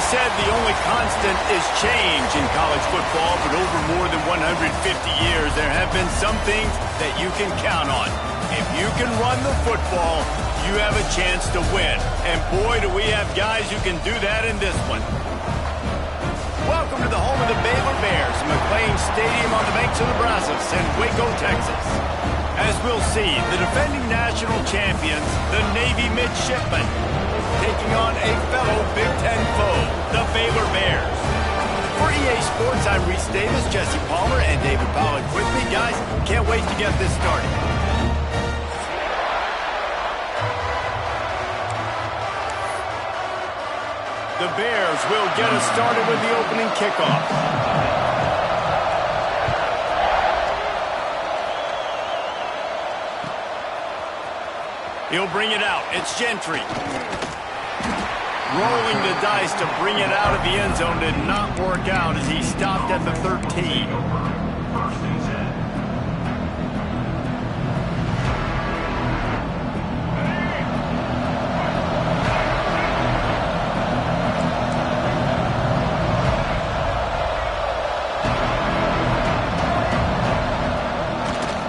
said the only constant is change in college football, but over more than 150 years, there have been some things that you can count on. If you can run the football, you have a chance to win. And boy, do we have guys who can do that in this one. Welcome to the home of the Baylor Bears, McLean Stadium on the banks of the Brazos in Waco, Texas. As we'll see, the defending national champions, the Navy midshipmen, taking on a fellow Big Ten foe, the Baylor Bears. For EA Sports, I'm Reese Davis, Jesse Palmer, and David Pollack with me. Guys, can't wait to get this started. The Bears will get us started with the opening kickoff. He'll bring it out. It's Gentry. Rolling the dice to bring it out of the end zone did not work out as he stopped at the 13.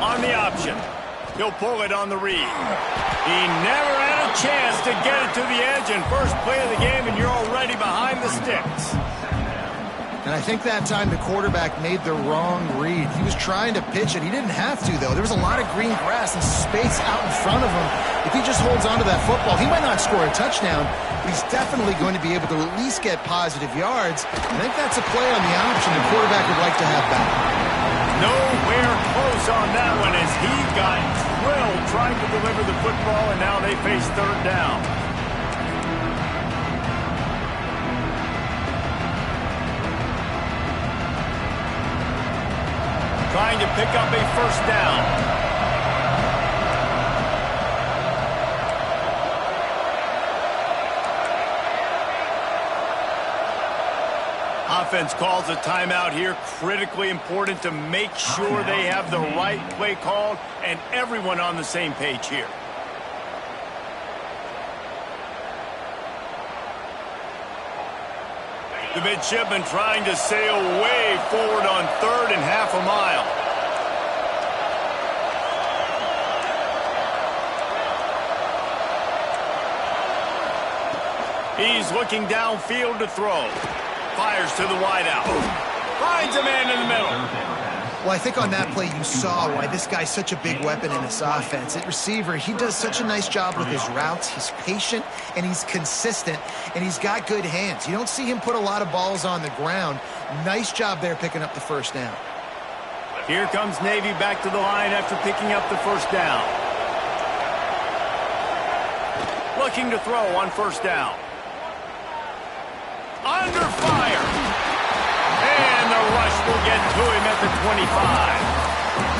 On the option. He'll pull it on the read. He never had a chance to get it to the edge in first play of the game, and you're already behind the sticks. And I think that time the quarterback made the wrong read. He was trying to pitch it. He didn't have to, though. There was a lot of green grass and space out in front of him. If he just holds onto that football, he might not score a touchdown, but he's definitely going to be able to at least get positive yards. I think that's a play on the option the quarterback would like to have back. Nowhere close on that one as he got drilled trying to deliver the football, and now they face third down. Trying to pick up a first down. Offense calls a timeout here. Critically important to make sure they have the right play called and everyone on the same page here. The midshipman trying to sail way forward on third and half a mile. He's looking downfield to throw. Fires to the wideout. Finds a man in the middle. Well, I think on that play you saw why this guy's such a big weapon in this offense. At receiver, he does such a nice job with his routes. He's patient, and he's consistent, and he's got good hands. You don't see him put a lot of balls on the ground. Nice job there picking up the first down. Here comes Navy back to the line after picking up the first down. Looking to throw on first down. Under fire. And the rush will get to him at the 25.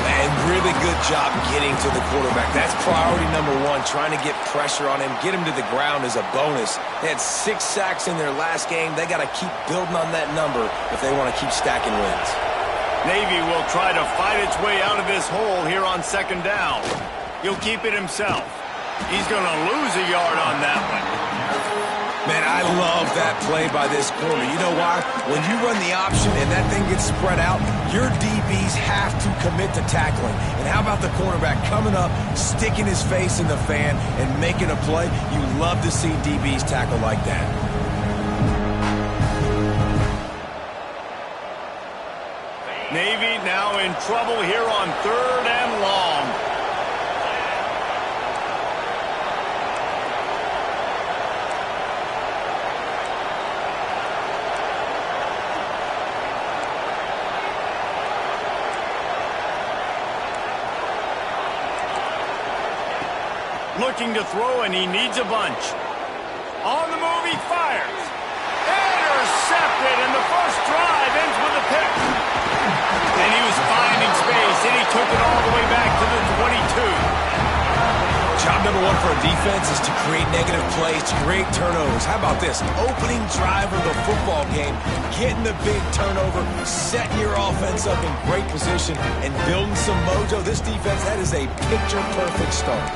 And really good job getting to the quarterback. That's priority number one, trying to get pressure on him, get him to the ground as a bonus. They had 6 sacks in their last game. They got to keep building on that number if they want to keep stacking wins. Navy will try to fight its way out of this hole here on second down. He'll keep it himself. He's going to lose a yard on that one. Man, I love that play by this corner. You know why? When you run the option and that thing gets spread out, your DBs have to commit to tackling. And how about the cornerback coming up, sticking his face in the fan, and making a play? You love to see DBs tackle like that. Navy now in trouble here on third and long. Looking to throw, and he needs a bunch. On the move, he fires. Intercepted, and the first drive ends with a pick. And he was finding space, and he took it all the way back to the 22. Job number one for a defense is to create negative plays, to create turnovers. How about this? Opening drive of the football game, getting the big turnover, setting your offense up in great position, and building some mojo. This defense, that is a picture-perfect start.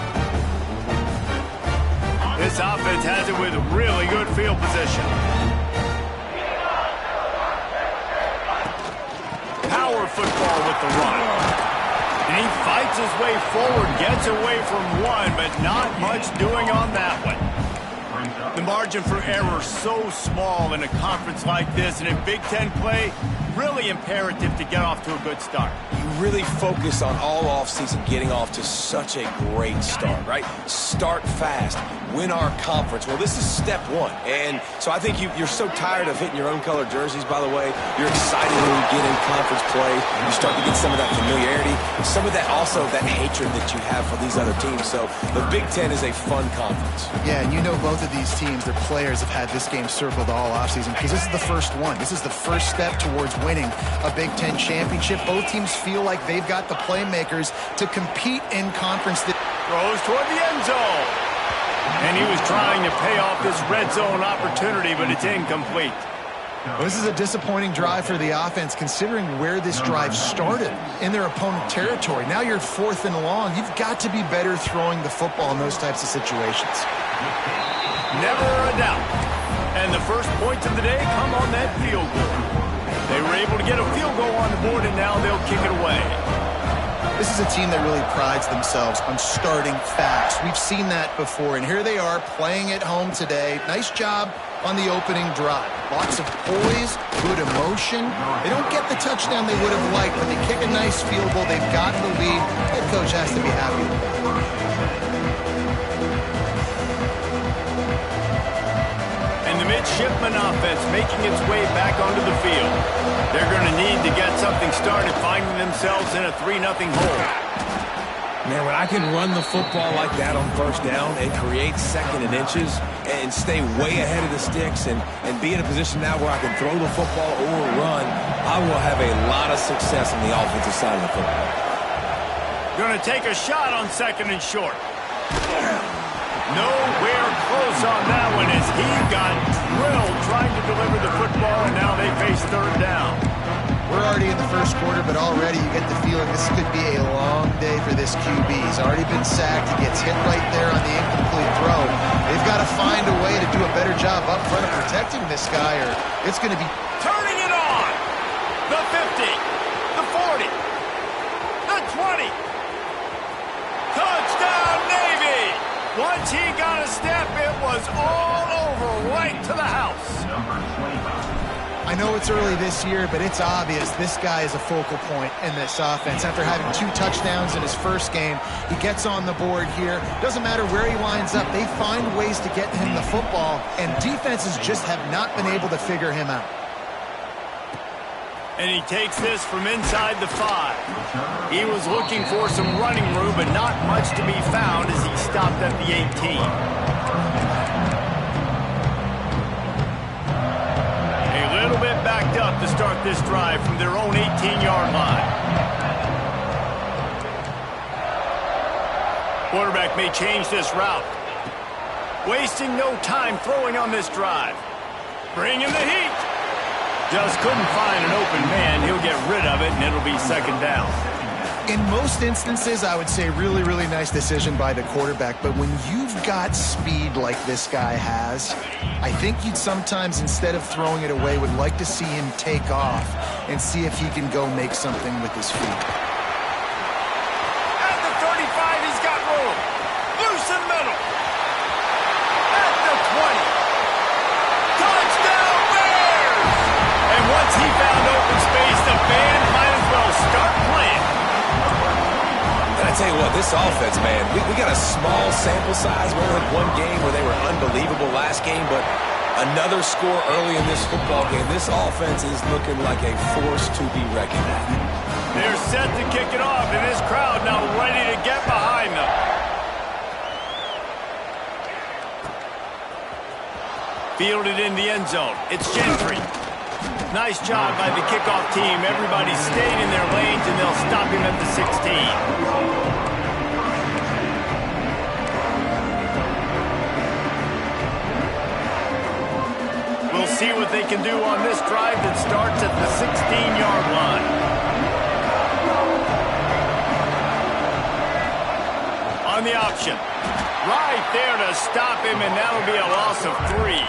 This offense has it with really good field position. power football with the run. And he fights his way forward, gets away from one, but not much doing on that one. The margin for error so small in a conference like this, and in Big Ten play, really imperative to get off to a good start. You really focus on all offseason getting off to such a great start, right? Start fast, win our conference. Well, this is step one. And so I think you're so tired of hitting your own color jerseys, by the way. You're excited when you get in conference play. You start to get some of that familiarity, some of that also that hatred that you have for these other teams. So the Big Ten is a fun conference. Yeah, and you know both of these teams, their players have had this game circled all offseason because this is the first one. This is the first step towards winning a Big Ten championship. Both teams feel like they've got the playmakers to compete in conference. Throws toward the end zone. And he was trying to pay off this red zone opportunity, but it's incomplete. Well, this is a disappointing drive for the offense, considering where this drive started in their opponent territory. Now you're 4th and long. You've got to be better throwing the football in those types of situations. Never a doubt. And the first points of the day come on that field goal. They were able to get a field goal on the board, and now they'll kick it away. This is a team that really prides themselves on starting fast. We've seen that before, and here they are playing at home today. Nice job on the opening drive. Lots of poise, good emotion. They don't get the touchdown they would have liked, but they kick a nice field goal. They've got the lead. Head coach has to be happy with that. Midshipman offense making its way back onto the field. They're going to need to get something started, finding themselves in a 3-0 hole. Man, when I can run the football like that on first down and create second and inches and stay way ahead of the sticks and be in a position now where I can throw the football or run, I will have a lot of success on the offensive side of the football. Going to take a shot on 2nd and short. Nowhere close on that one as he got drilled trying to deliver the football, and now they face 3rd down. We're already in the first quarter, but already you get the feeling this could be a long day for this QB. He's already been sacked. He gets hit right there on the incomplete throw. They've got to find a way to do a better job up front of protecting this guy, or it's going to be... Turning it on! The 50, the 40, the 20. Touchdown, Navy! Once he got a step, it was all over, right to the house. I know it's early this year, but it's obvious this guy is a focal point in this offense. After having 2 touchdowns in his first game, he gets on the board here. Doesn't matter where he lines up, they find ways to get him the football, and defenses just have not been able to figure him out. And he takes this from inside the 5. He was looking for some running room, but not much to be found as he stopped at the 18. A little bit backed up to start this drive from their own 18-yard line. Quarterback may change this route. Wasting no time throwing on this drive. Bringing the heat. Just couldn't find an open man. He'll get rid of it, and it'll be 2nd down. In most instances, I would say really, really nice decision by the quarterback. But when you've got speed like this guy has, I think you'd sometimes, instead of throwing it away, would like to see him take off and see if he can go make something with his feet. At the 35, he's got room. Loose in the middle. At the 20. Touchdown, Bears! And once he found open space, the band might as well start playing. And I tell you what, this offense, man, we got a small sample size. We only had 1 game where they were unbelievable last game, but another score early in this football game. This offense is looking like a force to be reckoned with. They're set to kick it off, and this crowd now ready to get behind them. Fielded in the end zone. It's Gentry. Nice job by the kickoff team. Everybody stayed in their lanes, and they'll stop him at the 16. We'll see what they can do on this drive that starts at the 16-yard line. On the option. Right there to stop him, and that'll be a loss of 3.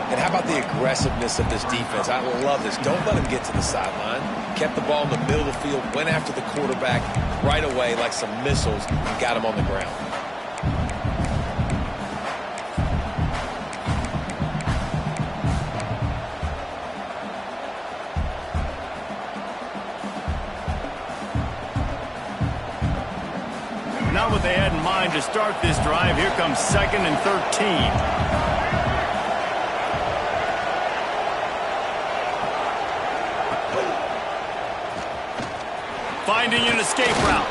And how about the aggressiveness of this defense? I love this. Don't let him get to the sideline. Kept the ball in the middle of the field, went after the quarterback right away like some missiles, and got him on the ground. Not what they had in mind to start this drive. Here comes 2nd and 13. Finding an escape route.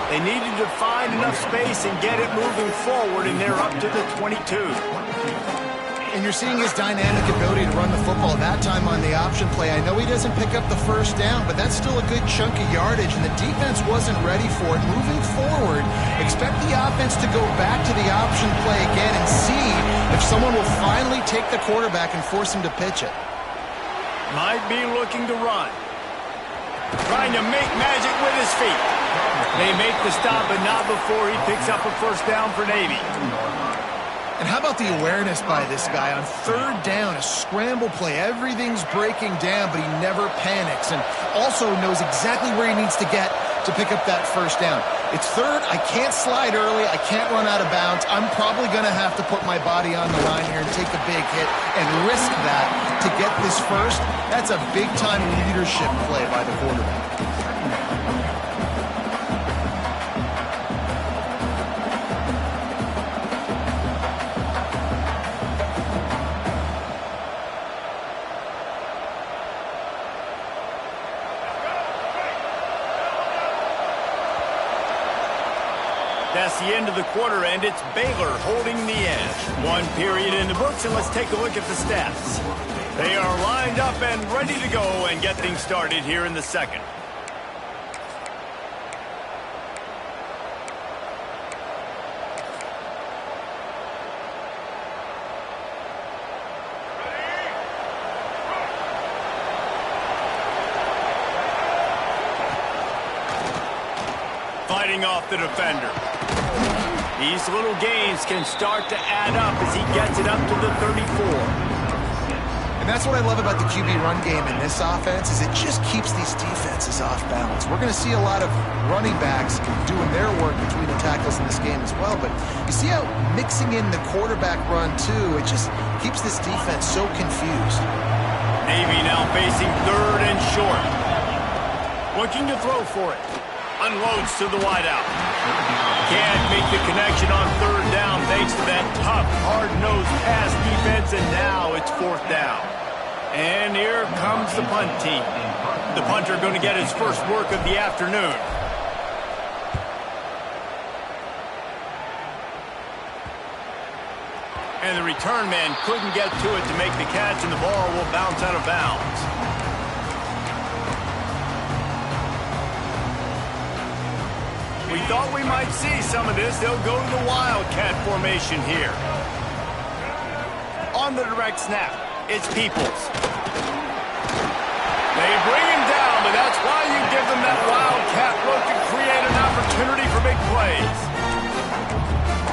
They needed to find enough space and get it moving forward, and they're up to the 22. And you're seeing his dynamic ability to run the football, that time on the option play. I know he doesn't pick up the first down, but that's still a good chunk of yardage, and the defense wasn't ready for it. Moving forward, expect the offense to go back to the option play again and see if someone will finally take the quarterback and force him to pitch it. Might be looking to run. Trying to make magic with his feet. They make the stop, but not before he picks up a first down for Navy. And how about the awareness by this guy on 3rd down, a scramble play. Everything's breaking down, but he never panics and also knows exactly where he needs to get to pick up that first down. It's 3rd. I can't slide early. I can't run out of bounds. I'm probably going to have to put my body on the line here and take a big hit and risk that to get this first. That's a big-time leadership play by the quarterback. That's the end of the quarter, and it's Baylor holding the edge. 1 period in the books, and let's take a look at the stats. They are lined up and ready to go and get things started here in the 2nd. Fighting off the defender. These little gains can start to add up as he gets it up to the 34. And that's what I love about the QB run game in this offense is it just keeps these defenses off balance. We're going to see a lot of running backs doing their work between the tackles in this game as well. But you see how mixing in the quarterback run, too, it just keeps this defense so confused. Navy now facing 3rd and short. Looking to throw for it. Unloads to the wideout. Can't make the connection on 3rd down thanks to that tough, hard-nosed pass defense, and now it's 4th down. And here comes the punt team. The punter going to get his first work of the afternoon. And the return man couldn't get to it to make the catch, and the ball will bounce out of bounds. We thought we might see some of this. They'll go to the Wildcat formation here. On the direct snap, it's Peoples. They bring him down, but that's why you give them that Wildcat look to create an opportunity for big plays.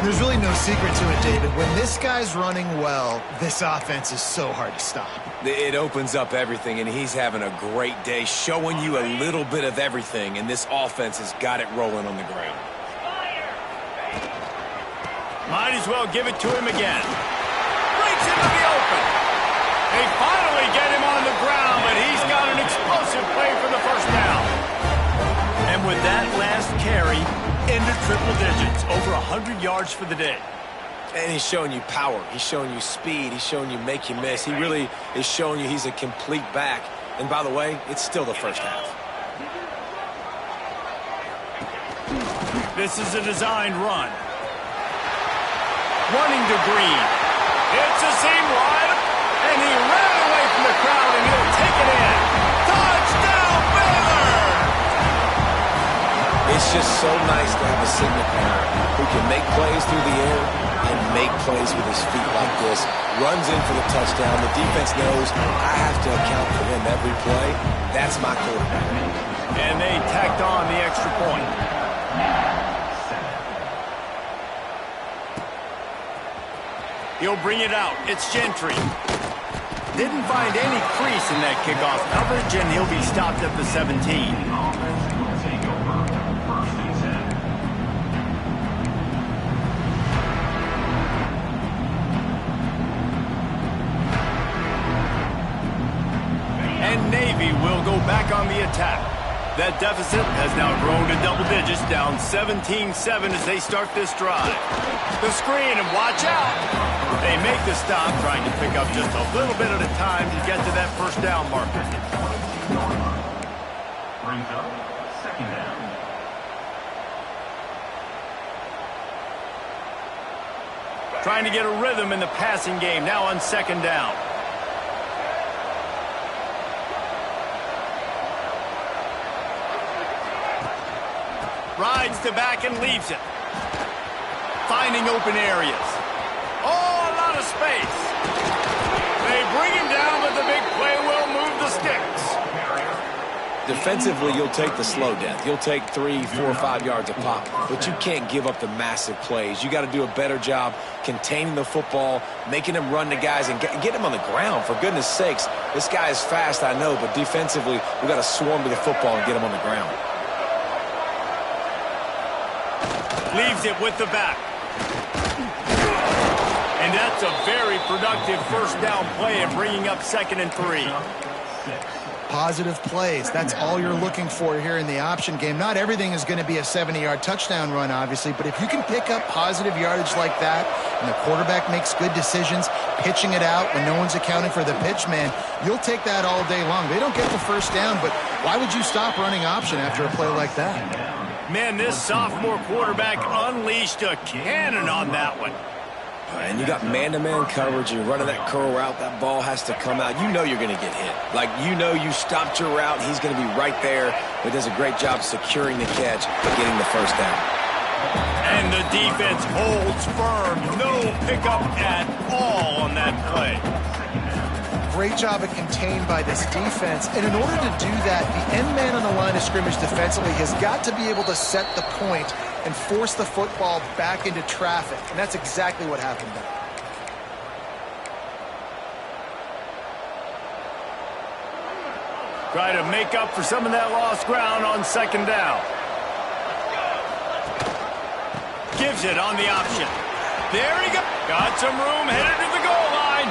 There's really no secret to it, David. When this guy's running well, this offense is so hard to stop. It opens up everything, and he's having a great day, showing you a little bit of everything, and this offense has got it rolling on the ground. Might as well give it to him again. Breaks into the open. They finally get him on the ground, but he's got an explosive play for the first down. And with that last carry, into triple digits, over 100 yards for the day. And he's showing you power. He's showing you speed. He's showing you make you miss. He really is showing you he's a complete back. And by the way, it's still the first half. This is a designed run. Running to Green. It's a seam wide, and he ran away from the crowd, and he'll take it in. Touchdown, Baylor! It's just so nice to have a signal parent who can make plays through the air and make plays with his feet like this. Runs in for the touchdown. The defense knows I have to account for him every play. That's my quarterback. And they tacked on the extra point. He'll bring it out. It's Gentry. Didn't find any crease in that kickoff coverage, and he'll be stopped at the 17. And Navy will go back on the attack. That deficit has now grown to double digits, down 17-7 as they start this drive. The screen, and watch out! They make the stop, trying to pick up just a little bit at a time to get to that first down marker. Brings up second down. Trying to get a rhythm in the passing game, now on second down. Rides to back and leaves it. Finding open areas. Oh, a lot of space. They bring him down, but the big play will move the sticks. Defensively, you'll take the slow death. You'll take 3, 4, 5 yards a pop, but you can't give up the massive plays. You got to do a better job containing the football, making them run to guys, and get him on the ground. For goodness sakes, this guy is fast, I know, but defensively, we got to swarm to the football and get him on the ground. Leaves it with the back. And that's a very productive first down play and bringing up 2nd and 3. Positive plays. That's all you're looking for here in the option game. Not everything is going to be a 70-yard touchdown run, obviously, but if you can pick up positive yardage like that and the quarterback makes good decisions, pitching it out when no one's accounting for the pitch, man, you'll take that all day long. They don't get the first down, but why would you stop running option after a play like that? Man, this sophomore quarterback unleashed a cannon on that one. And you got man-to-man coverage, and you're running that curl route, that ball has to come out. You know you're going to get hit. Like, you know you stopped your route, he's going to be right there. He does a great job securing the catch and getting the first down. And the defense holds firm. No pickup at all on that play. Great job of contained by this defense. And in order to do that, the end man on the line of scrimmage defensively has got to be able to set the point and force the football back into traffic. And that's exactly what happened there. Try to make up for some of that lost ground on second down. Gives it on the option. There he goes. Got some room, headed to the goal line.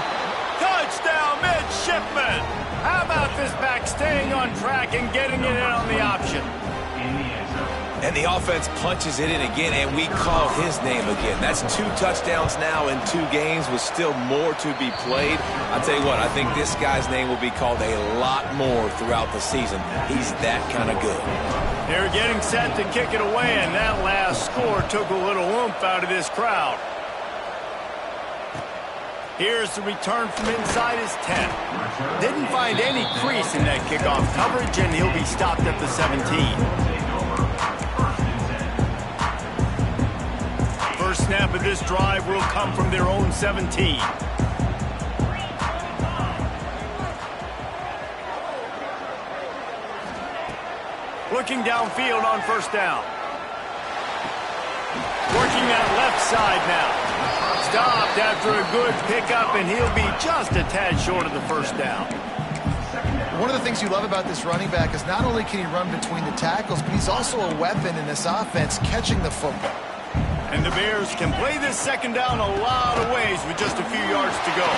Touchdown, midshipman. How about this back staying on track and getting it in on the option? And the offense punches it in again, and we call his name again. That's 2 touchdowns now in 2 games with still more to be played. I'll tell you what, I think this guy's name will be called a lot more throughout the season. He's that kind of good. They're getting set to kick it away, and that last score took a little oomph out of this crowd. Here's the return from inside his 10. Didn't find any crease in that kickoff coverage, and he'll be stopped at the 17. First snap of this drive will come from their own 17. Looking downfield on first down. Working that left side now. Stopped after a good pickup, and he'll be just a tad short of the first down. One of the things you love about this running back is not only can he run between the tackles, but he's also a weapon in this offense catching the football. And the Bears can play this second down a lot of ways with just a few yards to go.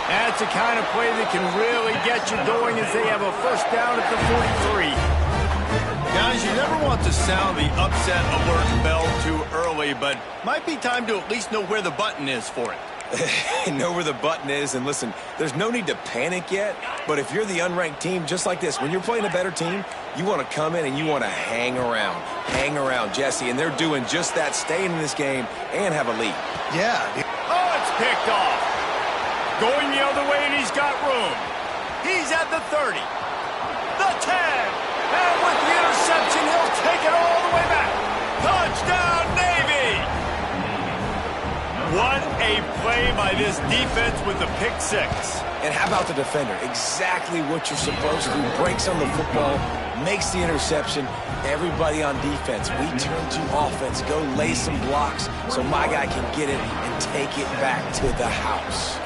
That's the kind of play that can really get you going as they have a first down at the 43. Guys, you never want to sound the upset alert bell too early, but might be time to at least know where the button is for it. Know where the button is, and listen, there's no need to panic yet, but if you're the unranked team, just like this, when you're playing a better team, you want to come in and you want to hang around, Jesse, and they're doing just that, staying in this game and have a lead. Yeah. Oh, it's picked off. Going the other way, and he's got room. He's at the 30, the 10, and with the interception, he'll take it all the way back. Touchdown, Navy! What a play by this defense with the pick 6. And how about the defender? Exactly what you're supposed to do. Breaks on the football, makes the interception. Everybody on defense, we turn to offense. Go lay some blocks so my guy can get it and take it back to the house.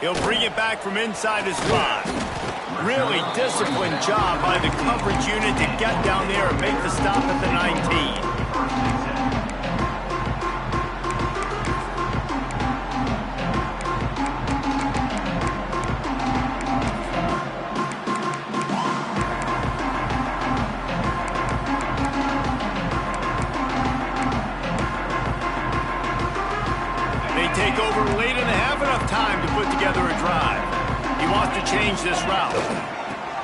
He'll bring it back from inside his 5. Really disciplined job by the coverage unit to get down there and make the stop at the 19. Take over late in the half, enough time to put together a drive. He wants to change this route.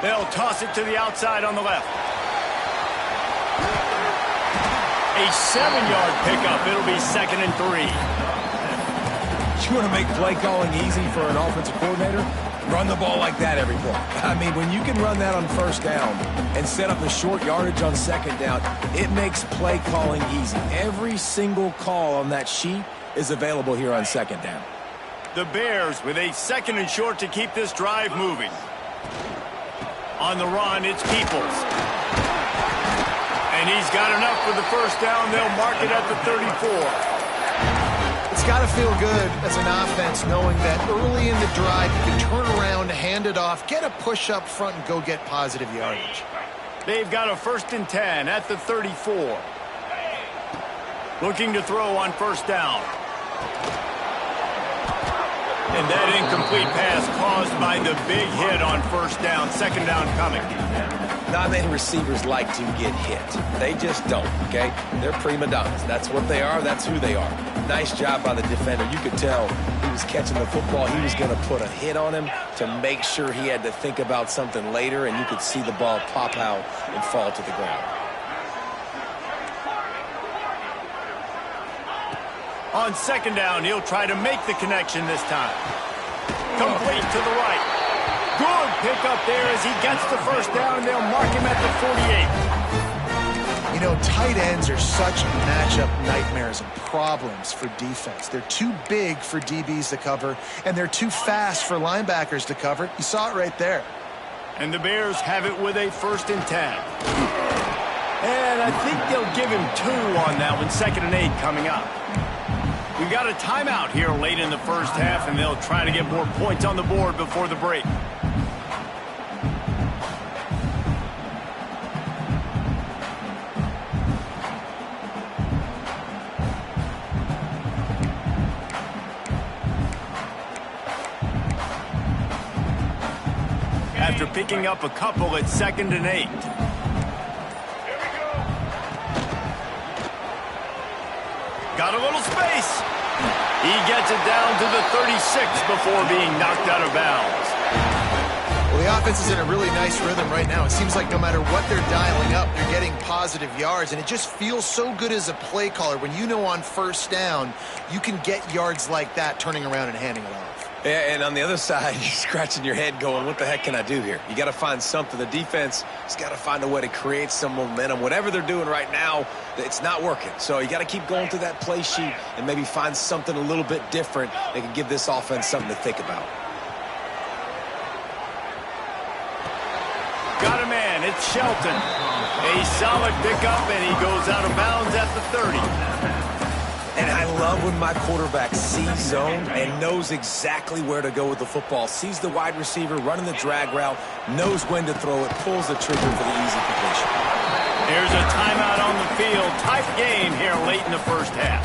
They'll toss it to the outside on the left. A 7-yard pickup. It'll be 2nd and 3. You want to make play calling easy for an offensive coordinator? Run the ball like that every play. I mean, when you can run that on 1st down and set up the short yardage on 2nd down, it makes play calling easy. Every single call on that sheet is available here on 2nd down. The Bears with a 2nd and short to keep this drive moving. On the run, it's Peoples. And he's got enough for the 1st down. They'll mark it at the 34. It's got to feel good as an offense knowing that early in the drive you can turn around, hand it off, get a push up front, and go get positive yardage. They've got a 1st and 10 at the 34. Looking to throw on 1st down. And that incomplete pass caused by the big hit on 1st down. 2nd down coming. Not many receivers like to get hit. They just don't, okay? They're prima donnas. That's what they are. That's who they are. Nice job by the defender. You could tell he was catching the football. He was going to put a hit on him to make sure he had to think about something later, and you could see the ball pop out and fall to the ground. On 2nd down, he'll try to make the connection this time. Complete to the right. Good pickup there as he gets the 1st down, and they'll mark him at the 48. You know, tight ends are such matchup nightmares and problems for defense. They're too big for DBs to cover, and they're too fast for linebackers to cover. You saw it right there. And the Bears have it with a 1st and 10. And I think they'll give him 2 on that one. 2nd and 8 coming up. We've got a timeout here late in the 1st half, and they'll try to get more points on the board before the break. After picking up a couple at 2nd and 8. Got a little space. He gets it down to the 36 before being knocked out of bounds. Well, the offense is in a really nice rhythm right now. It seems like no matter what they're dialing up, they're getting positive yards, and it just feels so good as a play caller when you know on 1st down you can get yards like that turning around and handing it off. Yeah, and on the other side, you're scratching your head going, what the heck can I do here? You got to find something. The defense has got to find a way to create some momentum. Whatever they're doing right now, it's not working. So you got to keep going through that play sheet and maybe find something a little bit different that can give this offense something to think about. Got a man. It's Shelton. A solid pickup, and he goes out of bounds at the 30. And I love when my quarterback sees zone and knows exactly where to go with the football. Sees the wide receiver running the drag route, knows when to throw it, pulls the trigger for the easy completion. There's a timeout on the field. Tight game here late in the 1st half.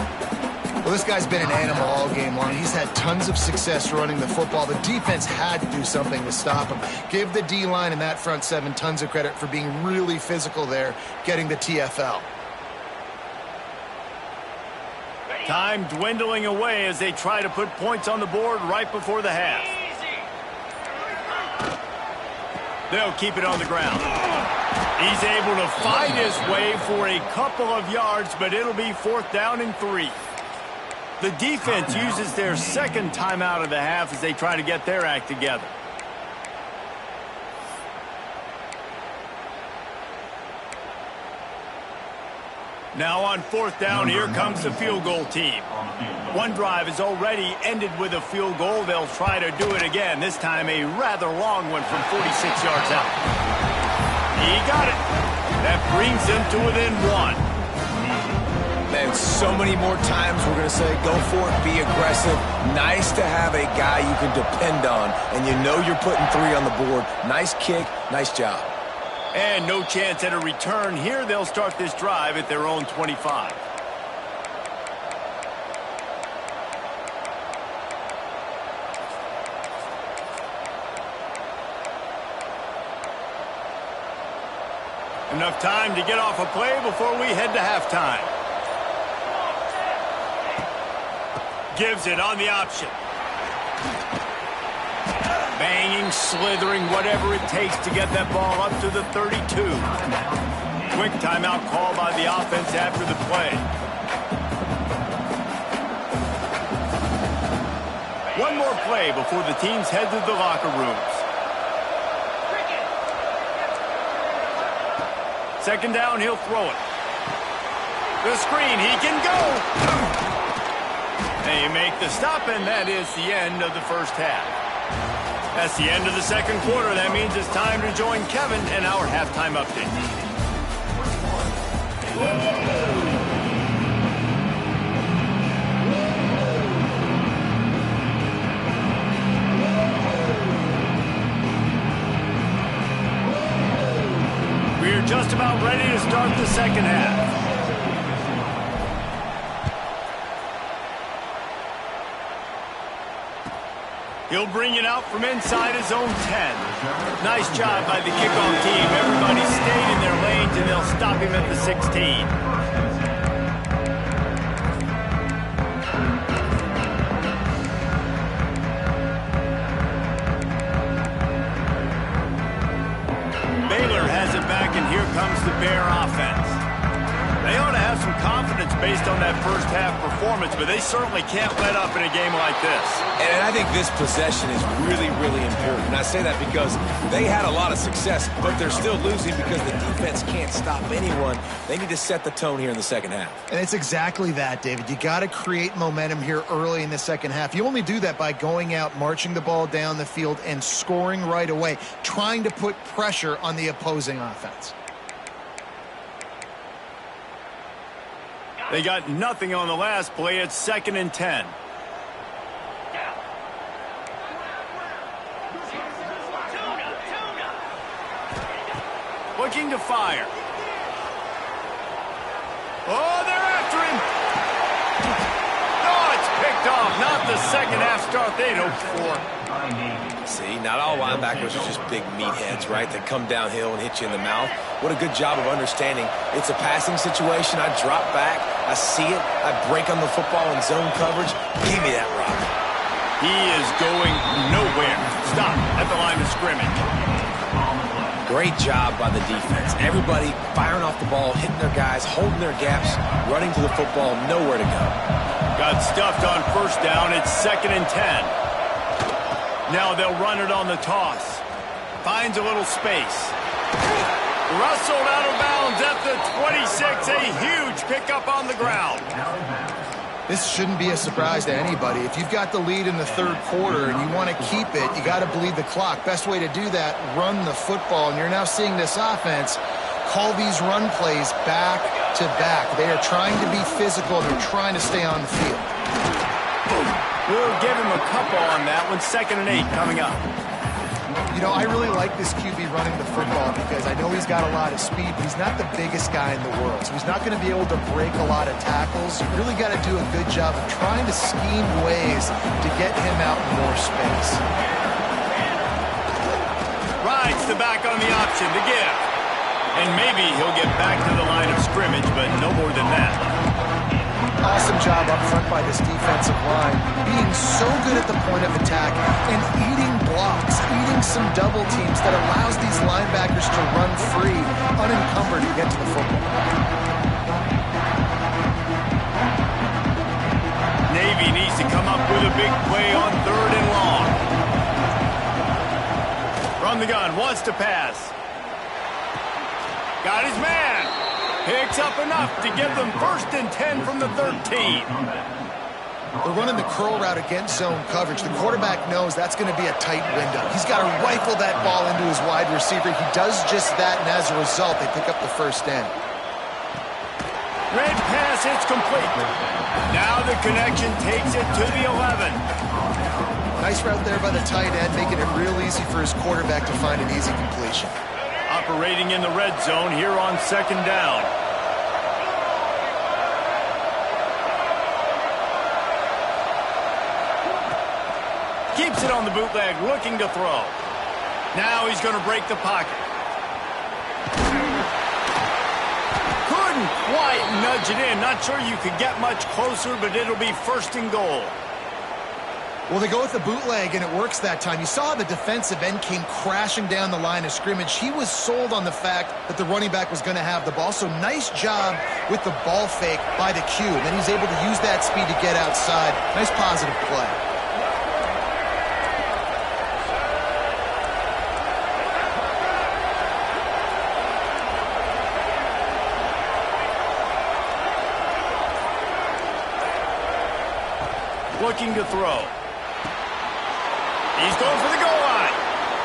Well, this guy's been an animal all game long. He's had tons of success running the football. The defense had to do something to stop him. Give the D-line and that front 7 tons of credit for being really physical there, getting the TFL. Time dwindling away as they try to put points on the board right before the half. They'll keep it on the ground. He's able to fight his way for a couple of yards, but it'll be 4th down and 3. The defense uses their 2nd timeout of the half as they try to get their act together. Now on 4th down, here comes the field goal team. One drive has already ended with a field goal. They'll try to do it again, this time a rather long one from 46 yards out. He got it. That brings him to within 1. Man, so many more times we're going to say, go for it, be aggressive. Nice to have a guy you can depend on, and you know you're putting 3 on the board. Nice kick, nice job. And no chance at a return here. They'll start this drive at their own 25. Enough time to get off a play before we head to halftime. Gives it on the option. Banging, slithering, whatever it takes to get that ball up to the 32. Quick timeout call by the offense after the play. One more play before the teams head to the locker rooms. Second down, he'll throw it. The screen, he can go. They make the stop, and that is the end of the first half. That's the end of the second quarter. That means it's time to join Kevin and our halftime update. We're just about ready to start the second half. He'll bring it out from inside his own 10. Nice job by the kickoff team. Everybody stayed in their lanes, and they'll stop him at the 16. Baylor has it back, and here comes the Bear offense. They ought to have some confidence based on that first half performance, but they certainly can't let up in a game like this. And I think this possession is really, really important. And I say that because they had a lot of success, but they're still losing because the defense can't stop anyone. They need to set the tone here in the second half. And it's exactly that, David. You got to create momentum here early in the second half. You only do that by going out, marching the ball down the field, and scoring right away, trying to put pressure on the opposing offense. They got nothing on the last play. It's 2nd and 10. Looking to fire. Oh, they're after him. Oh, it's picked off. Not the second half start they'd hoped for. See, not all linebackers are just big meatheads, right, that come downhill and hit you in the mouth. What a good job of understanding. It's a passing situation. I drop back. I see it. I break on the football in zone coverage. Give me that rock. He is going nowhere. Stop at the line of scrimmage. Great job by the defense. Everybody firing off the ball, hitting their guys, holding their gaps, running to the football, nowhere to go. Got stuffed on first down. It's 2nd and 10. Now they'll run it on the toss. Finds a little space. Rustled out of bounds at the 26. A huge pickup on the ground. This shouldn't be a surprise to anybody. If you've got the lead in the third quarter and you want to keep it, you got to bleed the clock. Best way to do that, run the football. And you're now seeing this offense call these run plays back to back. They are trying to be physical. They're trying to stay on the field. We'll give him a couple on that one. 2nd and 8 coming up. You know, I really like this QB running the football because I know he's got a lot of speed, but he's not the biggest guy in the world. So he's not going to be able to break a lot of tackles. You really got to do a good job of trying to scheme ways to get him out in more space. Rides the back on the option to give. And maybe he'll get back to the line of scrimmage, but no more than that. Awesome job up front by this defensive line, being so good at the point of attack and eating blocks, eating some double teams that allows these linebackers to run free, unencumbered to get to the football. Navy needs to come up with a big play on 3rd and long. From the gun, wants to pass. Got his man. Picks up enough to give them 1st and 10 from the 13. They're running the curl route against zone coverage. The quarterback knows that's going to be a tight window. He's got to rifle that ball into his wide receiver. He does just that, and as a result, they pick up the 1st down. Red pass pass, it's complete. Now the connection takes it to the 11. Nice route there by the tight end, making it real easy for his quarterback to find an easy completion. Operating in the red zone here on second down. Keeps it on the bootleg, looking to throw. Now he's going to break the pocket. Couldn't quite nudge it in. Not sure you could get much closer, but it'll be first and goal. Well, they go with the bootleg, and it works that time. You saw the defensive end came crashing down the line of scrimmage. He was sold on the fact that the running back was going to have the ball. So nice job with the ball fake by the Q. Then he's able to use that speed to get outside. Nice positive play. Looking to throw. He's going for the goal line.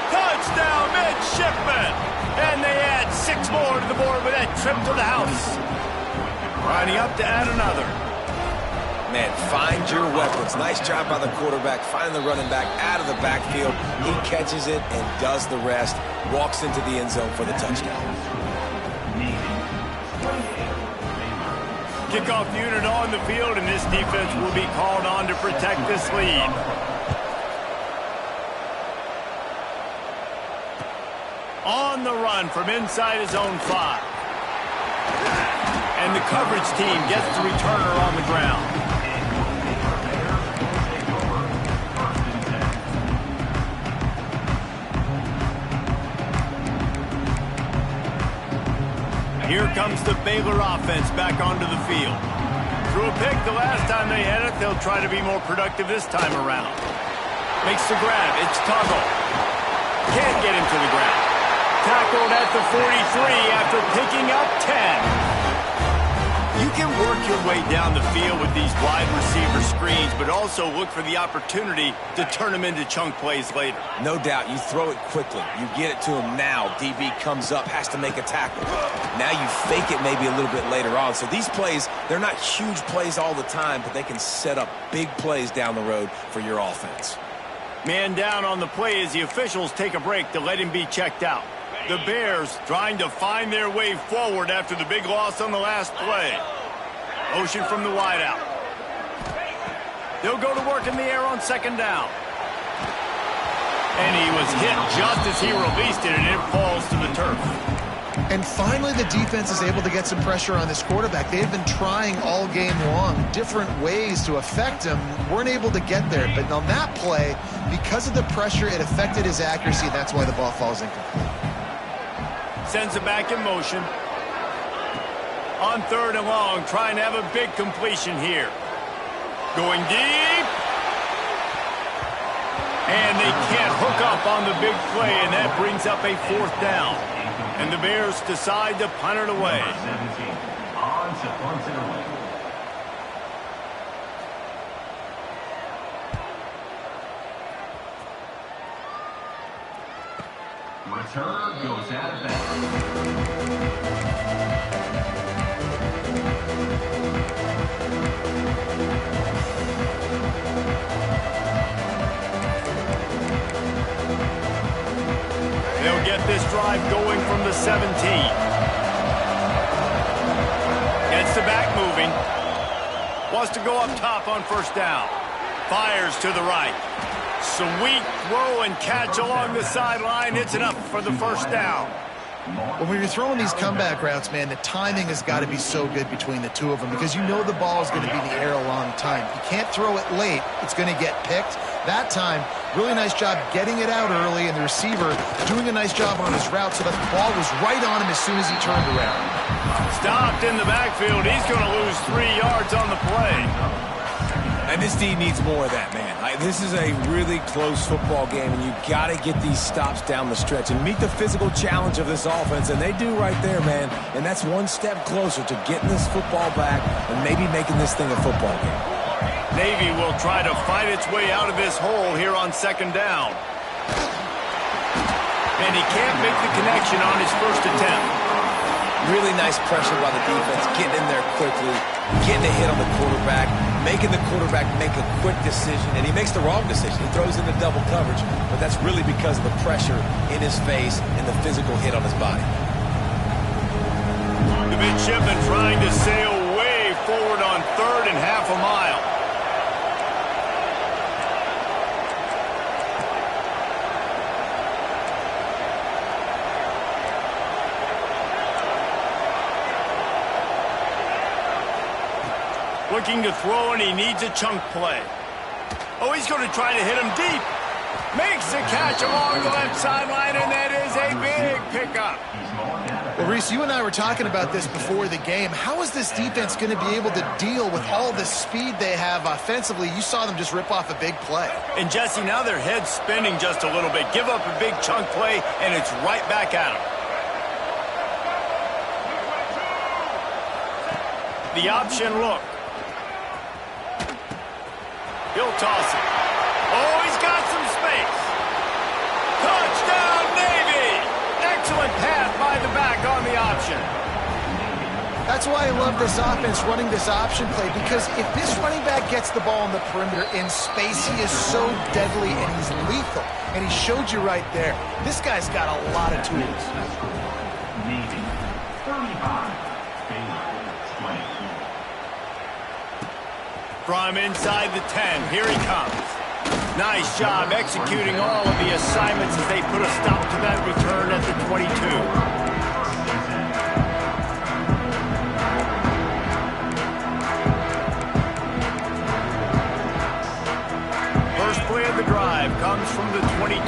Touchdown, midshipman. And they add 6 more to the board with that trip to the house. Lining up to add another. Man, find your weapons. Nice job by the quarterback, finding the running back out of the backfield. He catches it and does the rest. Walks into the end zone for the touchdown. Kickoff unit on the field, and this defense will be called on to protect this lead. On the run from inside his own 5. And the coverage team gets the returner on the ground. Here comes the Baylor offense back onto the field. Threw a pick the last time they had it. They'll try to be more productive this time around. Makes the grab. It's Tuggle. Can't get him to the ground. Tackled at the 43 after picking up 10. You can work your way down the field with these wide receiver screens, but also look for the opportunity to turn them into chunk plays later. No doubt, you throw it quickly. You get it to him now. DB comes up, has to make a tackle. Now you fake it maybe a little bit later on. So these plays, they're not huge plays all the time, but they can set up big plays down the road for your offense. Man down on the play as the officials take a break to let him be checked out. The Bears trying to find their way forward after the big loss on the last play. Motion from the wideout. They'll go to work in the air on second down. And he was hit just as he released it, and it falls to the turf. And finally, the defense is able to get some pressure on this quarterback. They've been trying all game long different ways to affect him. Weren't able to get there. But on that play, because of the pressure, it affected his accuracy. That's why the ball falls incomplete. Sends it back in motion. On third and long, trying to have a big completion here. Going deep. And they can't hook up on the big play, and that brings up a 4th down. And the Bears decide to punt it away. On to punt it away. Returner goes out of bounds. They'll get this drive going from the 17. Gets the back moving. Wants to go up top on first down. Fires to the right. Sweet throw and catch along the sideline. It's enough for the first down. Well, when you're throwing these comeback routes, man, the timing has got to be so good between the two of them because you know the ball is going to be in the air a long time. You can't throw it late. It's going to get picked. That time, really nice job getting it out early, and the receiver doing a nice job on his route so that the ball was right on him as soon as he turned around. Stopped in the backfield. He's going to lose 3 yards on the play. And this team needs more of that, man. This is a really close football game, and you got to get these stops down the stretch and meet the physical challenge of this offense, and they do right there, man. And that's one step closer to getting this football back and maybe making this thing a football game. Navy will try to fight its way out of this hole here on second down. And he can't make the connection on his first attempt. Really nice pressure by the defense, getting in there quickly, getting a hit on the quarterback, making the quarterback make a quick decision, and he makes the wrong decision. He throws into double coverage, but that's really because of the pressure in his face and the physical hit on his body. The midshipman trying to sail way forward on third and half a mile. Looking to throw, and he needs a chunk play. Oh, he's going to try to hit him deep. Makes the catch along the left sideline, and that is a big pickup. Well, Reese, you and I were talking about this before the game. How is this defense going to be able to deal with all the speed they have offensively? You saw them just rip off a big play. And, Jesse, now their head's spinning just a little bit. Give up a big chunk play, and it's right back at them. The option look. He'll toss it. Oh, he's got some space. Touchdown, Navy! Excellent pass by the back on the option. That's why I love this offense running this option play, because if this running back gets the ball on the perimeter in space, he is so deadly and he's lethal. And he showed you right there. This guy's got a lot of tools. Navy, 35. Baylor, 22. From inside the 10, here he comes. Nice job executing all of the assignments as they put a stop to that return at the 22. First play of the drive comes from the 22.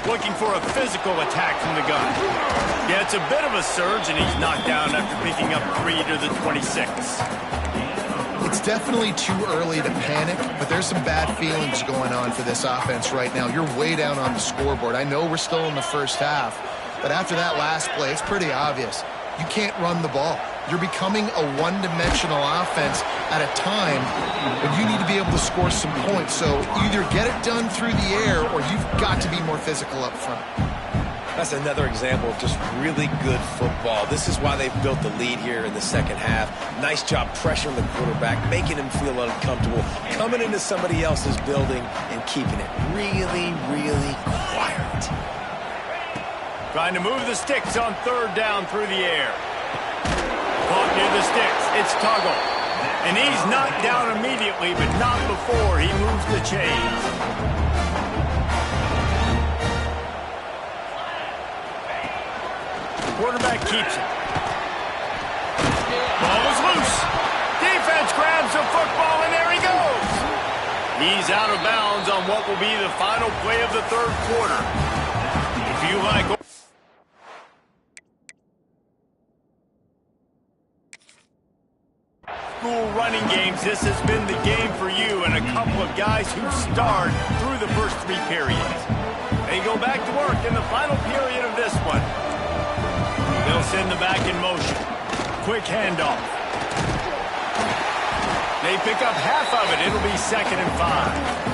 Looking for a physical attack from the gun. Yeah, it's a bit of a surge, and he's knocked down after picking up 3 to the 26. It's definitely too early to panic, but there's some bad feelings going on for this offense right now. You're way down on the scoreboard. I know we're still in the first half, but after that last play, it's pretty obvious. You can't run the ball. You're becoming a one-dimensional offense at a time when you need to be able to score some points. So either get it done through the air or you've got to be more physical up front. That's another example of just really good football. This is why they've built the lead here in the second half. Nice job pressuring the quarterback, making him feel uncomfortable, coming into somebody else's building and keeping it really, really quiet. Trying to move the sticks on third down through the air. Caught near the sticks. It's Tuggle. And he's knocked down immediately, but not before he moves the chains. Quarterback keeps it. Ball is loose. Defense grabs the football, and there he goes. He's out of bounds on what will be the final play of the third quarter. If you like school running games, this has been the game for you and a couple of guys who starred through the first 3 periods. They go back to work in the final period of this one. They'll send the back in motion. Quick handoff. They pick up half of it. It'll be 2nd and 5.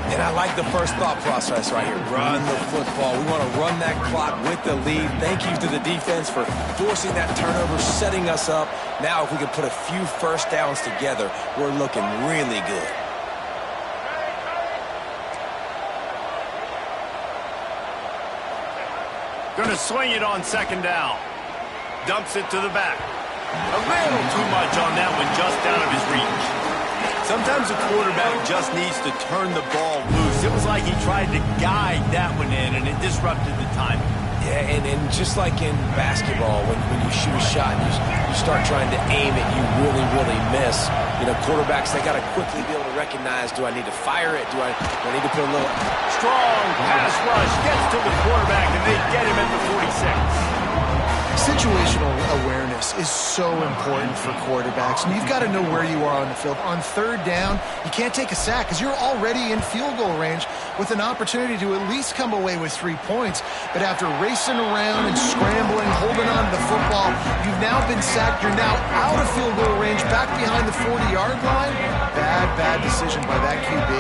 And I like the first thought process right here. Run the football. We want to run that clock with the lead. Thank you to the defense for forcing that turnover, setting us up. Now if we can put a few first downs together, we're looking really good. Going to swing it on 2nd down. Dumps it to the back. A little too much on that one, just out of his reach. Sometimes a quarterback just needs to turn the ball loose. It was like he tried to guide that one in, and it disrupted the timing. Yeah, and just like in basketball, when you shoot a shot and you start trying to aim it, you really, really miss. You know, quarterbacks, they got to quickly be able to recognize, do I need to fire it? Do I need to put a little... Strong pass rush gets to the quarterback, and they get him at the 46. Situational awareness is so important for quarterbacks, and you've got to know where you are on the field. On 3rd down, you can't take a sack because you're already in field goal range with an opportunity to at least come away with 3 points. But after racing around and scrambling, holding on to the football, you've now been sacked. You're now out of field goal range, back behind the 40-yard line. Bad decision by that QB.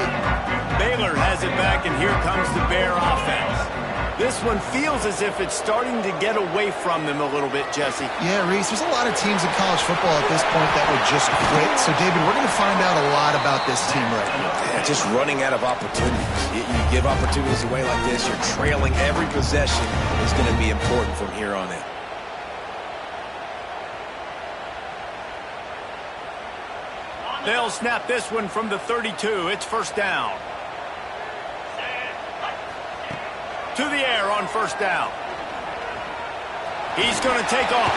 Baylor has it back, and here comes the Bear offense. This one feels as if it's starting to get away from them a little bit, Jesse. Yeah, Reese, there's a lot of teams in college football at this point that would just quit. So, David, we're going to find out a lot about this team right now. Yeah, just running out of opportunities. You give opportunities away like this, you're trailing every possession is going to be important from here on in. They'll snap this one from the 32. It's first down. To the air on first down. He's going to take off.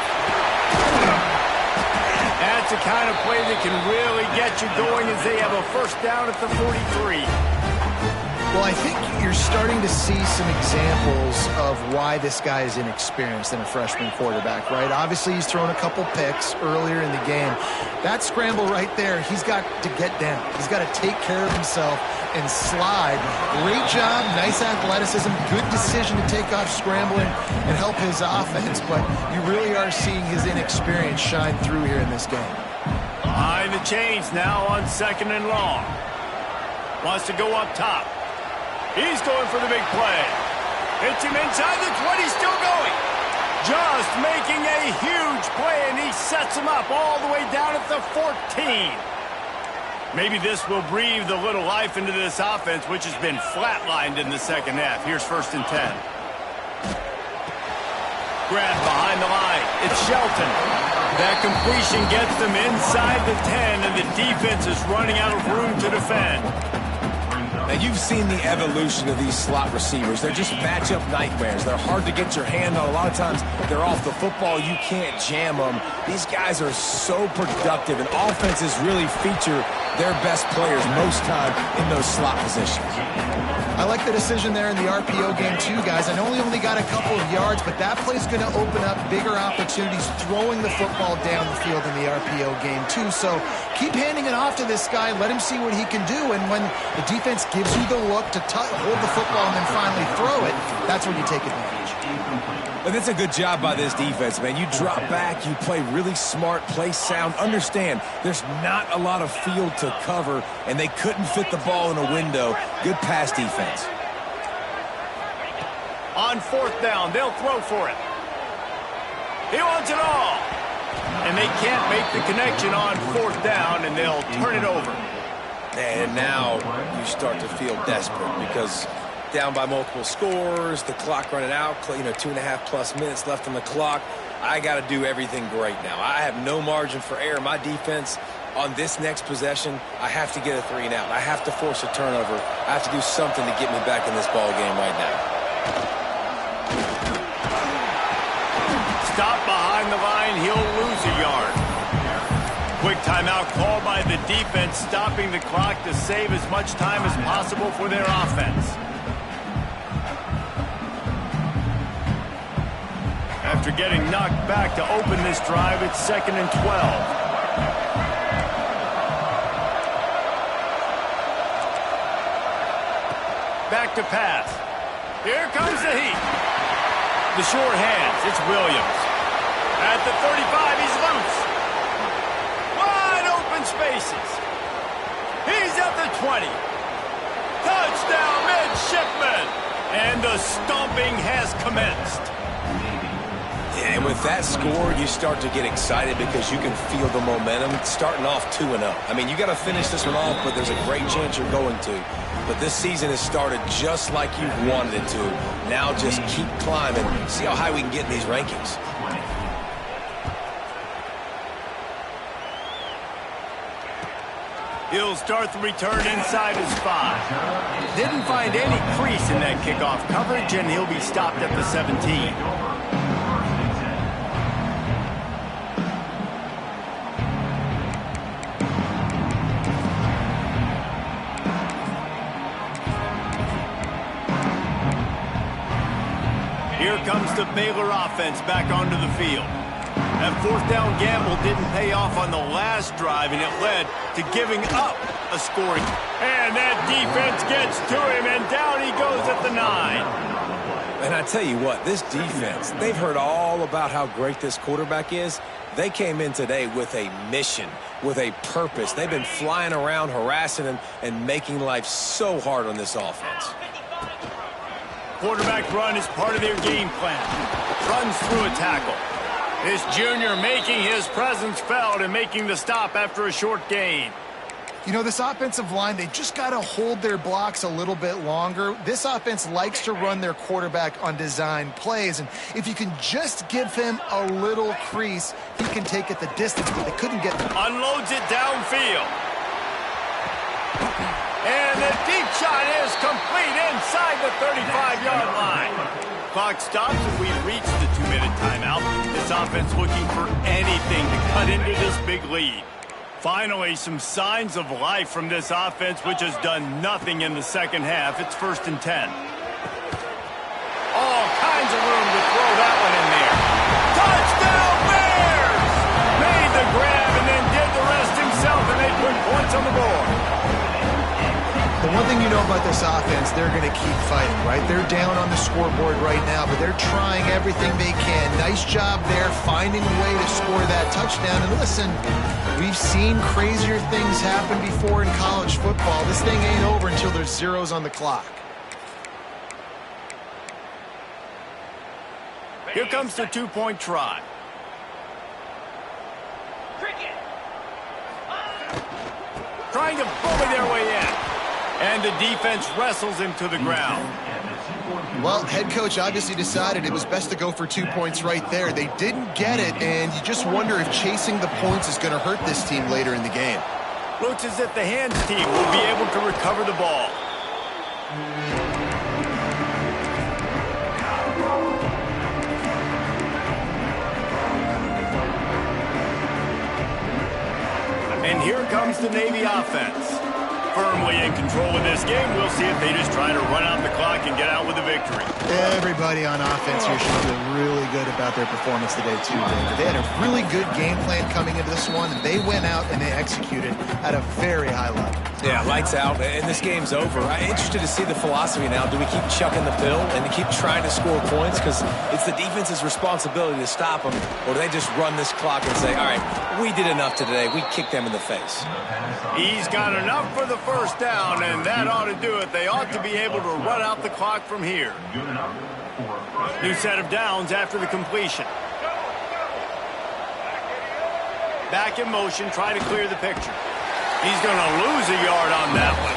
That's the kind of play that can really get you going as they have a first down at the 43. Well, I think you're starting to see some examples of why this guy is inexperienced in a freshman quarterback, right? Obviously, he's thrown a couple picks earlier in the game. That scramble right there, he's got to get down. He's got to take care of himself and slide. Great job, nice athleticism, good decision to take off scrambling and help his offense, but you really are seeing his inexperience shine through here in this game. Behind the chains now on second and long. Wants to go up top. He's going for the big play. Hits him inside the 20, still going. Just making a huge play, and he sets him up all the way down at the 14. Maybe this will breathe a little life into this offense, which has been flatlined in the second half. Here's first and 10. Grab behind the line. It's Shelton. That completion gets them inside the 10, and the defense is running out of room to defend. Now, you've seen the evolution of these slot receivers. They're just matchup nightmares. They're hard to get your hand on. A lot of times, they're off the football. You can't jam them. These guys are so productive, and offenses really feature their best players most time in those slot positions. I like the decision there in the RPO game too, guys. I know he only got a couple of yards, but that play's going to open up bigger opportunities throwing the football down the field in the RPO game too. So keep handing it off to this guy. Let him see what he can do. And when the defense gives you the look to hold the football and then finally throw it, that's when you take advantage. But it's a good job by this defense, man. You drop back, you play really smart, play sound. Understand, there's not a lot of field to cover, and they couldn't fit the ball in a window. Good pass defense. On fourth down, they'll throw for it. He wants it all. And they can't make the connection on fourth down, and they'll turn it over. And now you start to feel desperate because down by multiple scores, the clock running out, 2.5+ minutes left on the clock. I got to do everything great now. I have no margin for error. My defense on this next possession, I have to get a 3 and out. I have to force a turnover. I have to do something to get me back in this ball game right now. Stop behind the line, he'll lose a yard. Quick timeout called by the defense, stopping the clock to save as much time as possible for their offense. After getting knocked back to open this drive, it's 2nd and 12. Back to pass. Here comes the heat. The short hands, it's Williams. At the 35, he's loose. Wide open spaces. He's at the 20. Touchdown, midshipman. And the stomping has commenced. And with that score, you start to get excited because you can feel the momentum starting off 2-0. I mean, you got to finish this one off, but there's a great chance you're going to. But this season has started just like you wanted it to. Now just keep climbing. See how high we can get in these rankings. He'll start the return inside his 5. Didn't find any crease in that kickoff coverage, and he'll be stopped at the 17. Here comes the Baylor offense back onto the field. That fourth down gamble didn't pay off on the last drive, and it led to giving up a scoring. And that defense gets to him, and down he goes at the 9. And I tell you what, this defense, they've heard all about how great this quarterback is. They came in today with a mission, with a purpose. They've been flying around, harassing him, and making life so hard on this offense. quarterback run is part of their game plan. Runs through a tackle. This junior making his presence felt and making the stop after a short gain. You know, this offensive line, they just got to hold their blocks a little bit longer. This offense likes to run their quarterback on design plays, and if you can just give him a little crease, he can take it the distance, but they couldn't get there. Unloads it downfield. And the deep shot is complete inside the 35-yard line. Clock stops and we reach the 2-minute timeout. This offense looking for anything to cut into this big lead. Finally, some signs of life from this offense, which has done nothing in the second half. It's 1st and 10. All kinds of room to throw that one in there. Touchdown Bears! Made the grab and then did the rest himself, and they put points on the board. The one thing you know about this offense, they're going to keep fighting, right? They're down on the scoreboard right now, but they're trying everything they can. Nice job there, finding a way to score that touchdown. And listen, we've seen crazier things happen before in college football. This thing ain't over until there's zeros on the clock. Here comes the 2-point try. Trying to bully their way in. And the defense wrestles him to the ground. Well, head coach obviously decided it was best to go for 2 points right there. They didn't get it, and you just wonder if chasing the points is going to hurt this team later in the game. Looks as if the hands team will be able to recover the ball. And here comes the Navy offense. Firmly in control of this game. We'll see if they just try to run out the clock and get out with a victory. Everybody on offense here should feel really good about their performance today, too, David. They had a really good game plan coming into this one, and they went out and they executed at a very high level. Yeah, lights out, and this game's over. I'm interested to see the philosophy now. Do we keep chucking the pill and keep trying to score points? Because it's the defense's responsibility to stop them, or do they just run this clock and say, all right, we did enough today. We kicked them in the face. He's got enough for the first down, and that ought to do it. They ought to be able to run out the clock from here. New set of downs after the completion. Back in motion, try to clear the picture. He's going to lose a yard on that one.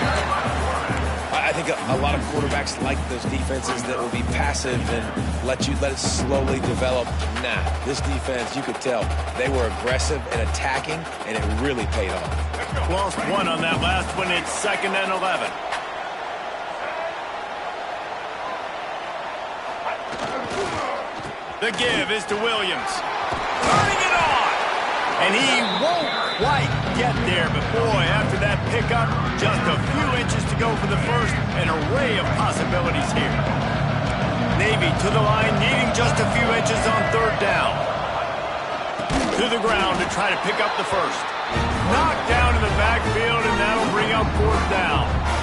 I think a lot of quarterbacks like those defenses that will be passive and let it slowly develop. Nah, this defense, you could tell, they were aggressive and attacking, and it really paid off. Lost one on that last one. It's 2nd and 11. The give is to Williams. Turning it on! And he won't quite get there, but boy, after that pickup, just a few inches to go for the first. An array of possibilities here. Navy to the line, needing just a few inches on 3rd down. To the ground to try to pick up the first. Knocked down in the backfield, and that'll bring up 4th down.